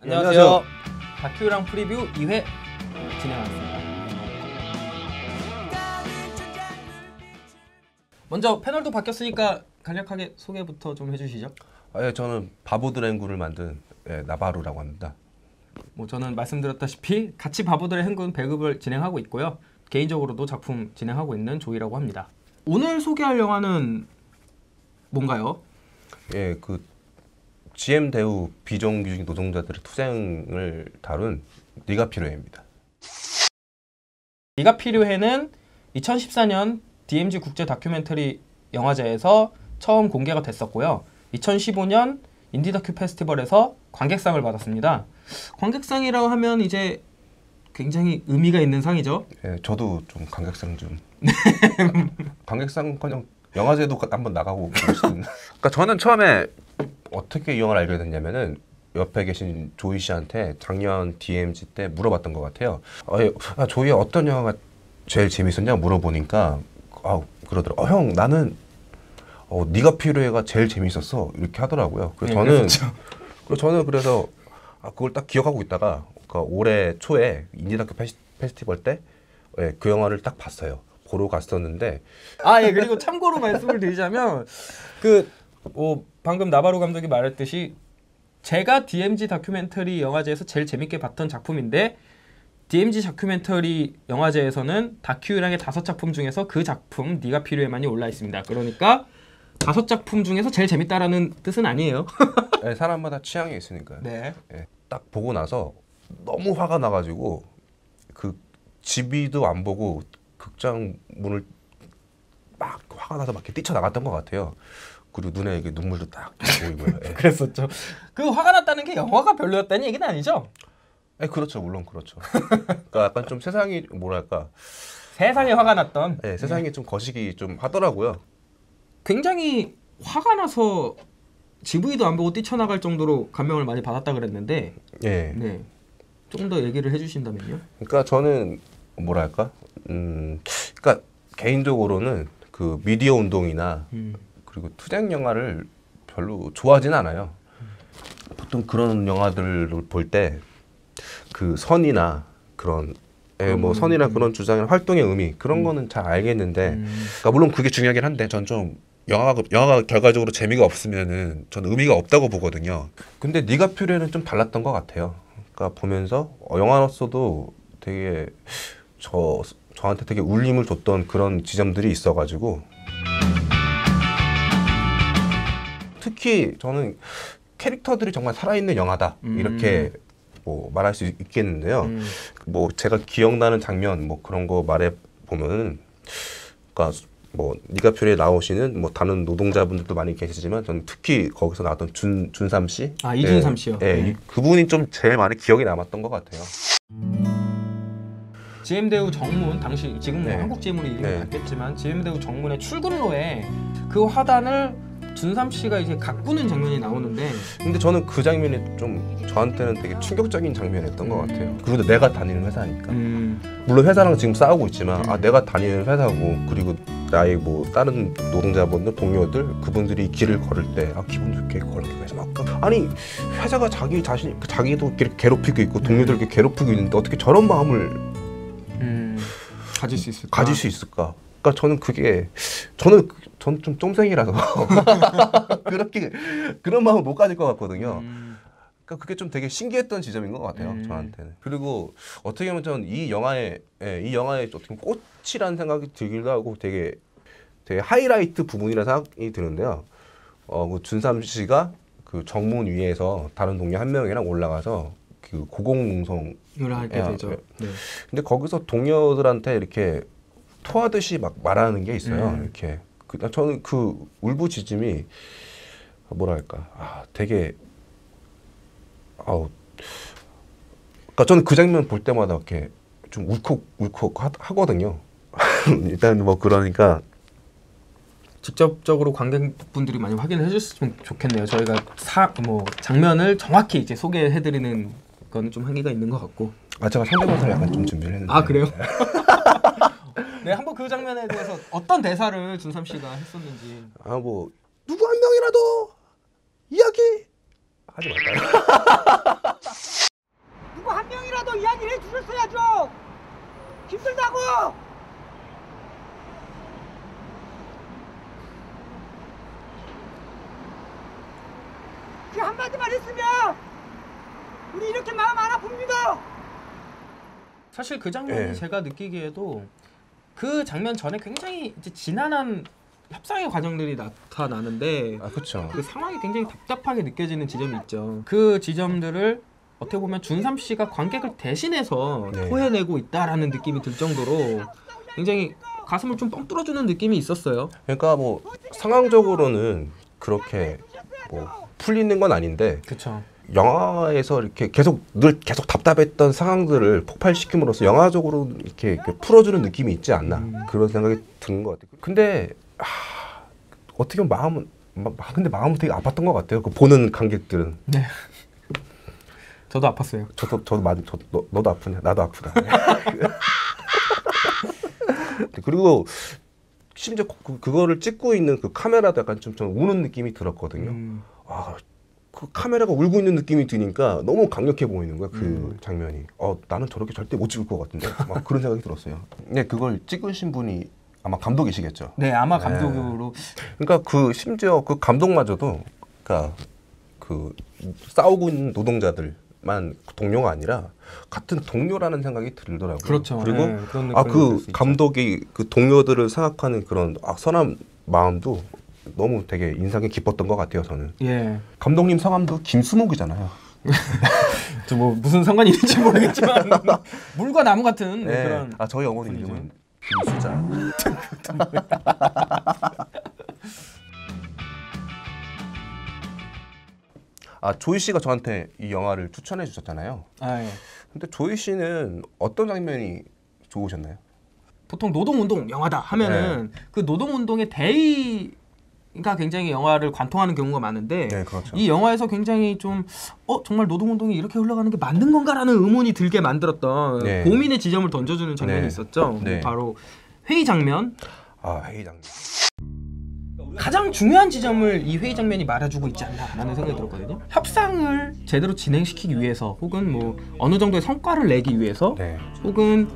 안녕하세요. 다큐랑 프리뷰 2회 진행하겠습니다. 먼저 패널도 바뀌었으니까 간략하게 소개부터 좀 해주시죠. 예, 저는 바보들의 행군을 만든 나바루라고 합니다. 저는 말씀드렸다시피 같이 바보들의 행군 배급을 진행하고 있고요. 개인적으로도 작품 진행하고 있는 조이라고 합니다. 오늘 소개할 영화는 뭔가요? 예, GM 대우 비정규직 노동자들의 투쟁을 다룬 네가 필요해입니다. 네가 필요해는 2014년 DMZ 국제 다큐멘터리 영화제에서 처음 공개가 됐었고요. 2015년 인디 다큐 페스티벌에서 관객상을 받았습니다. 관객상이라고 하면 이제 굉장히 의미가 있는 상이죠. 예, 저도 좀 관객상 좀 관객상커녕 영화제도 한번 나가고 싶은. 그러니까 저는 처음에 어떻게 이 영화를 알게 됐냐면은 옆에 계신 조이 씨한테 작년 DMZ 때 물어봤던 것 같아요. 조이 어떤 영화가 제일 재밌었냐 물어보니까 그러더라고. 형 나는 네가 필요해가 제일 재밌었어 이렇게 하더라고요. 그래서 저는 그래서 그걸 딱 기억하고 있다가 올해 초에 인디다큐 페스티벌 때 그 영화를 딱 봤어요. 보러 갔었는데 그리고 참고로 말씀을 드리자면 방금 나바로 감독이 말했듯이 제가 DMZ 다큐멘터리 영화제에서 제일 재밌게 봤던 작품인데 DMZ 다큐멘터리 영화제에서는 다큐랑의 5작품 중에서 그 작품 네가 필요해만이 올라 있습니다. 그러니까 5작품 중에서 제일 재밌다라는 뜻은 아니에요. 네, 사람마다 취향이 있으니까요. 네. 네, 딱 보고 나서 너무 화가 나가지고 집이도 안 보고 극장 문을 막 화가 나서 막 이렇게 뛰쳐나갔던 것 같아요. 그리고 눈에 이게 눈물도 딱 보이고요. 예. 그랬었죠. 그 화가 났다는 게 영화가 별로였다는 얘기는 아니죠? 그렇죠. 물론 그렇죠. 그러니까 약간 좀 세상이 뭐랄까. 세상에 화가 났던. 네, 세상이 좀 거시기 좀 하더라고요. 굉장히 화가 나서 GV도 안 보고 뛰쳐나갈 정도로 감명을 많이 받았다 그랬는데 네. 조금 더 얘기를 해주신다면요? 그러니까 저는 뭐랄까. 그러니까 개인적으로는 그 미디어 운동이나 그리고 투쟁 영화를 별로 좋아하진 않아요. 보통 그런 영화들을 볼 때 그 선이나 그런 선이나 그런 주장의 활동의 의미 그런 거는 잘 알겠는데 그러니까 물론 그게 중요하긴 한데 전 좀 영화가 결과적으로 재미가 없으면은 전 의미가 없다고 보거든요. 근데 네가 필요해는 좀 달랐던 것 같아요. 그러니까 보면서 영화로서도 되게 저한테 되게 울림을 줬던 그런 지점들이 있어가지고 특히 저는 캐릭터들이 정말 살아있는 영화다 이렇게 말할 수 있겠는데요. 제가 기억나는 장면 그런 거 말해 보면은 그러니까 네가 필요해 나오시는 다른 노동자분들도 많이 계시지만 저는 특히 거기서 나왔던 준삼 씨, 이준삼 씨요. 그분이 좀 제일 많이 기억에 남았던 것 같아요. GM대우 정문 당시 지금 한국 GM으로 이름이 바뀌었지만 GM대우 정문의 출근로에 그 화단을 준삼 씨가 이제 가꾸는 장면이 나오는데 근데 저는 그 장면이 좀 저한테는 되게 충격적인 장면이었던 것 같아요. 그리고 내가 다니는 회사니까 물론 회사랑 지금 싸우고 있지만 내가 다니는 회사고 그리고 나의 다른 노동자분들 동료들 그분들이 길을 걸을 때 기분 좋게 걸게 해서 아니 회사가 자기도 이렇게 괴롭히고 있고 동료들 이렇게 괴롭히고 있는데 어떻게 저런 마음을 가질 수 있을까? 그러니까 저는 좀 쫌생이라서 그렇게 그런 마음을 못 가질 것 같거든요. 그러니까 그게 좀 되게 신기했던 지점인 것 같아요. 저한테는. 그리고 어떻게 보면 저는 이 영화의 어떻게 꽃이라는 생각이 들기도 하고 되게 하이라이트 부분이라는 생각이 드는데요. 준삼 씨가 그 정문 위에서 다른 동료 한 명이랑 올라가서 그 고공농성을 하게 되죠. 네. 근데 거기서 동료들한테 이렇게 토하듯이 막 말하는 게 있어요. 이렇게 저는 그 울부짖음이 뭐랄까 되게 그러니까 저는 그 장면 볼 때마다 이렇게 좀 울컥 하거든요. 일단 그러니까 직접적으로 관객분들이 많이 확인을 해주셨으면 좋겠네요. 저희가 장면을 정확히 이제 소개해드리는 건 좀 한계가 있는 것 같고. 제가 성대모사를 약간 좀 준비를 했는데. 그래요? 네, 한번 그 장면에 대해서 어떤 대사를 준삼 씨가 했었는지. 누구 한 명이라도 이야기 하지 말까요? 우리 이렇게 마음 안 아픕니다. 사실 그 장면이 예. 제가 느끼기에도 그 장면 전에 굉장히 이제 지난한 협상의 과정들이 나타나는데 아 그렇죠. 그 상황이 굉장히 답답하게 느껴지는 지점이 있죠. 그 지점들을 어떻게 보면 준삼 씨가 관객을 대신해서 네. 토해내고 있다라는 느낌이 들 정도로 굉장히 가슴을 좀 뻥 뚫어주는 느낌이 있었어요. 그러니까 뭐 상황적으로는 그렇게 뭐 풀리는 건 아닌데 그렇죠. 영화에서 이렇게 계속 답답했던 상황들을 폭발시킴으로써 영화적으로 이렇게 풀어주는 느낌이 있지 않나 그런 생각이 드는 것 같아요. 근데 어떻게 보면 근데 마음은 되게 아팠던 것 같아요. 그 보는 관객들은. 네. 저도 아팠어요. 너도 아프냐? 나도 아프다. 그리고 심지어 그거를 찍고 있는 그 카메라도 약간 좀 우는 느낌이 들었거든요. 그 카메라가 울고 있는 느낌이 드니까 너무 강력해 보이는 거야 그 장면이. 나는 저렇게 절대 못 찍을 것 같은데 막 그런 생각이 들었어요. 근데 그걸 찍으신 분이 아마 감독이시겠죠. 네, 아마 감독으로. 그러니까 그 심지어 그 감독마저도 그러니까 그 싸우고 있는 노동자들만 동료가 아니라 같은 동료라는 생각이 들더라고요. 그렇죠. 그리고 네, 그런 그 감독이 그 동료들을 생각하는 그런 선한 마음도 너무 되게 인상이 깊었던 것 같아요. 저는. 예. 감독님 성함도 김수목이잖아요. 저 뭐 무슨 상관이 있는지 모르겠지만 물과 나무 같은 네. 그런. 저희 어머니 분이죠. 이름은 김수자. 조이 씨가 저한테 이 영화를 추천해 주셨잖아요. 예. 근데 조이 씨는 어떤 장면이 좋으셨나요? 보통 노동운동 영화다 하면은 그 노동운동의 대의가 굉장히 영화를 관통하는 경우가 많은데 네, 그렇죠. 이 영화에서 굉장히 좀 정말 노동운동이 이렇게 흘러가는 게 맞는 건가라는 의문이 들게 만들었던 네. 고민의 지점을 던져주는 장면이 네. 있었죠. 네. 바로 회의 장면. 회의 장면. 가장 중요한 지점을 이 회의 장면이 말해주고 있지 않나라는 생각이 들었거든요. 협상을 제대로 진행시키기 위해서 혹은 뭐 어느 정도의 성과를 내기 위해서 네. 혹은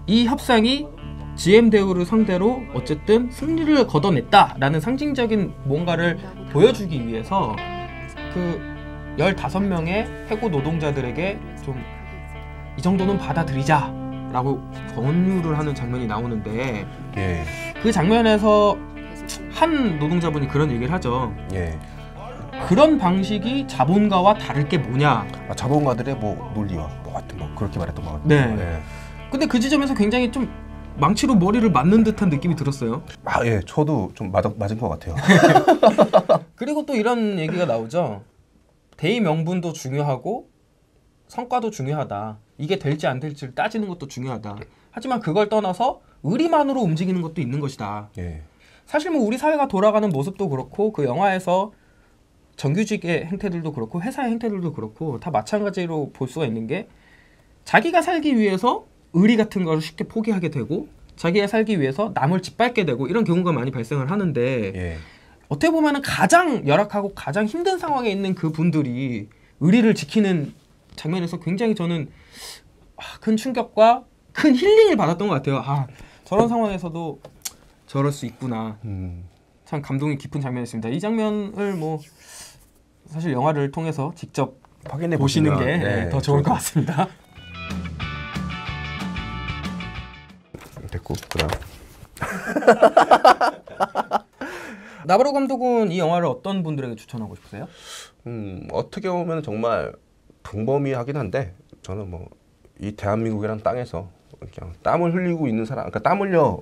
이 협상이 GM 대우를 상대로 어쨌든 승리를 거둬냈다라는 상징적인 뭔가를 보여주기 위해서 그 15명의 해고 노동자들에게 좀 이 정도는 받아들이자라고 권유를 하는 장면이 나오는데 예. 그 장면에서 한 노동자분이 그런 얘기를 하죠. 예. 그런 방식이 자본가와 다를 게 뭐냐. 자본가들의 뭐 논리와 뭐 같은 뭐 그렇게 말했던 것 같아요. 네. 네. 근데 그 지점에서 굉장히 좀 망치로 머리를 맞는 듯한 느낌이 들었어요. 예. 저도 좀 맞은 것 같아요. 그리고 또 이런 얘기가 나오죠. 대의 명분도 중요하고 성과도 중요하다. 이게 될지 안 될지를 따지는 것도 중요하다. 하지만 그걸 떠나서 의리만으로 움직이는 것도 있는 것이다. 예. 사실 뭐 우리 사회가 돌아가는 모습도 그렇고 그 영화에서 정규직의 행태들도 그렇고 회사의 행태들도 그렇고 다 마찬가지로 볼 수가 있는 게 자기가 살기 위해서 의리 같은 걸 쉽게 포기하게 되고 자기가 살기 위해서 남을 짓밟게 되고 이런 경우가 많이 발생을 하는데 예. 어떻게 보면 가장 열악하고 가장 힘든 상황에 있는 그 분들이 의리를 지키는 장면에서 굉장히 저는 큰 충격과 큰 힐링을 받았던 것 같아요. 저런 상황에서도 저럴 수 있구나. 참 감동이 깊은 장면이었습니다. 이 장면을 뭐 사실 영화를 통해서 직접 확인해 보시는 보시면, 게 더 좋을 것 같습니다. 됐고 그다음. 나바로 감독은 이 영화를 어떤 분들에게 추천하고 싶으세요? 어떻게 보면 정말 광범위하긴 한데 저는 뭐 이 대한민국이라는 땅에서 그냥 땀을 흘리고 있는 사람, 그러니까 땀 흘려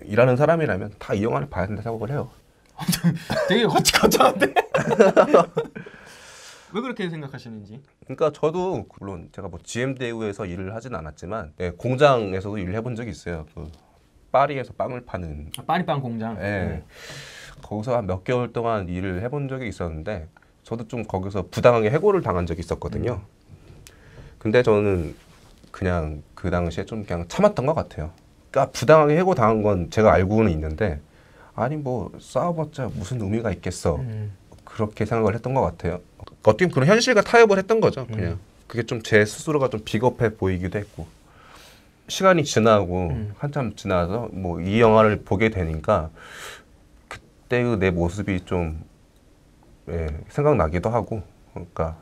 일하는 사람이라면 다 이 영화를 봐야 된다 생각을 해요. 되게 거창한데? 왜 그렇게 생각하시는지? 그러니까 저도 물론 제가 뭐 GM 대우에서 일을 하진 않았지만 공장에서도 일을 해본 적이 있어요. 그 파리에서 빵을 파는 파리빵 공장. 예. 거기서 한 몇 개월 동안 일을 해본 적이 있었는데 저도 좀 거기서 부당하게 해고를 당한 적이 있었거든요. 근데 저는 그냥 그 당시에 좀 그냥 참았던 것 같아요. 그러니까 부당하게 해고 당한 건 제가 알고는 있는데 아니 뭐 싸워봤자 무슨 의미가 있겠어. 그렇게 생각을 했던 것 같아요. 어떻게 보면 그런 현실과 타협을 했던 거죠. 그냥 그게 좀 제 스스로가 좀 비겁해 보이기도 했고 시간이 지나고 한참 지나서 뭐 이 영화를 보게 되니까 그때의 내 모습이 좀 생각나기도 하고 그러니까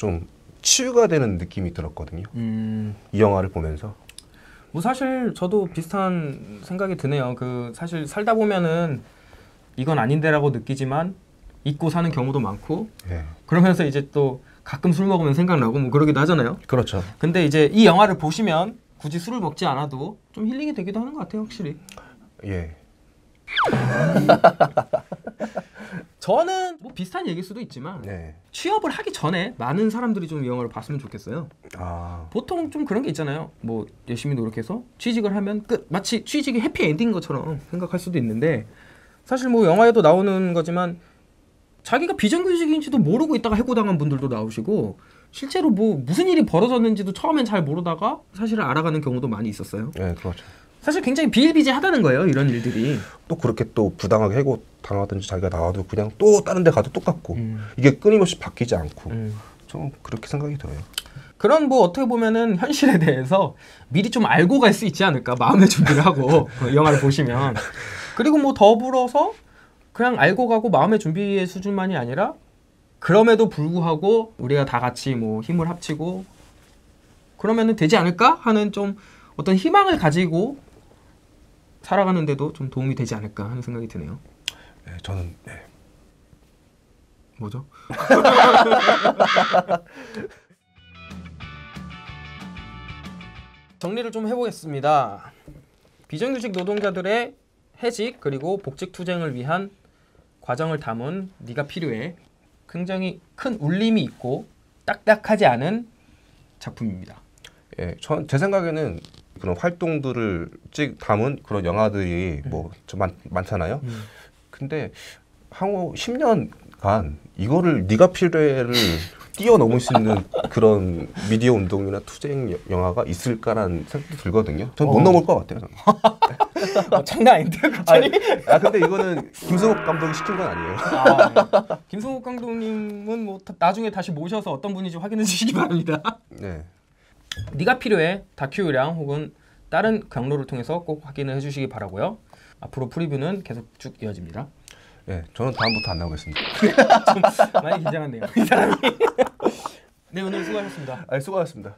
좀 치유가 되는 느낌이 들었거든요. 이 영화를 보면서. 뭐 사실 저도 비슷한 생각이 드네요. 그 사실 살다 보면은 이건 아닌데라고 느끼지만 잊고 사는 경우도 많고 예. 그러면서 이제 또 가끔 술 먹으면 생각나고 뭐 그러기도 하잖아요. 그렇죠. 근데 이제 이 영화를 보시면 굳이 술을 먹지 않아도 좀 힐링이 되기도 하는 것 같아요, 확실히. 예. 저는 뭐 비슷한 얘기일 수도 있지만 네. 취업을 하기 전에 많은 사람들이 좀 이 영화를 봤으면 좋겠어요. 아, 보통 좀 그런 게 있잖아요. 뭐 열심히 노력해서 취직을 하면 끝. 마치 취직이 해피 엔딩인 것처럼 생각할 수도 있는데 사실 뭐 영화에도 나오는 거지만 자기가 비정규직인지도 모르고 있다가 해고당한 분들도 나오시고 실제로 뭐 무슨 일이 벌어졌는지도 처음엔 잘 모르다가 사실을 알아가는 경우도 많이 있었어요. 예, 그렇죠. 사실 굉장히 비일비재하다는 거예요, 이런 일들이. 또 그렇게 또 부당하게 해고 당하든지 자기가 나와도 그냥 또 다른 데 가도 똑같고 이게 끊임없이 바뀌지 않고 좀 그렇게 생각이 들어요. 그런 뭐 어떻게 보면은 현실에 대해서 미리 좀 알고 갈 수 있지 않을까, 마음의 준비를 하고 이 영화를 보시면. 그리고 뭐 더불어서 그냥 알고 가고 마음의 준비의 수준만이 아니라 그럼에도 불구하고 우리가 다 같이 뭐 힘을 합치고 그러면은 되지 않을까 하는 좀 어떤 희망을 가지고 살아가는데도 좀 도움이 되지 않을까 하는 생각이 드네요. 예, 저는 예. 뭐죠? 정리를 좀 해보겠습니다. 비정규직 노동자들의 해직 그리고 복직 투쟁을 위한 과정을 담은 네가 필요해. 굉장히 큰 울림이 있고 딱딱하지 않은 작품입니다. 예, 제 생각에는 그런 활동들을 담은 그런 영화들이 뭐 좀 많잖아요. 근데 향후 10년간 이거를 네가 필요해를 뛰어넘을 수 있는 그런 미디어 운동이나 투쟁 영화가 있을까라는 생각도 들거든요. 전 못 넘을 것 같아요. 장난 아닌데 갑자기? 근데 이거는 김승욱 감독이 시킨 건 아니에요. 네. 김승욱 감독님은 뭐 나중에 다시 모셔서 어떤 분인지 확인해 주시기 바랍니다. 네. 네가 필요해 다큐 요량 혹은 다른 경로를 통해서 꼭 확인을 해주시기 바라고요. 앞으로 프리뷰는 계속 쭉 이어집니다. 네, 저는 다음부터 안 나오겠습니다. 좀 많이 긴장한데요, 이 사람이. 네, 오늘 수고하셨습니다. 수고하셨습니다.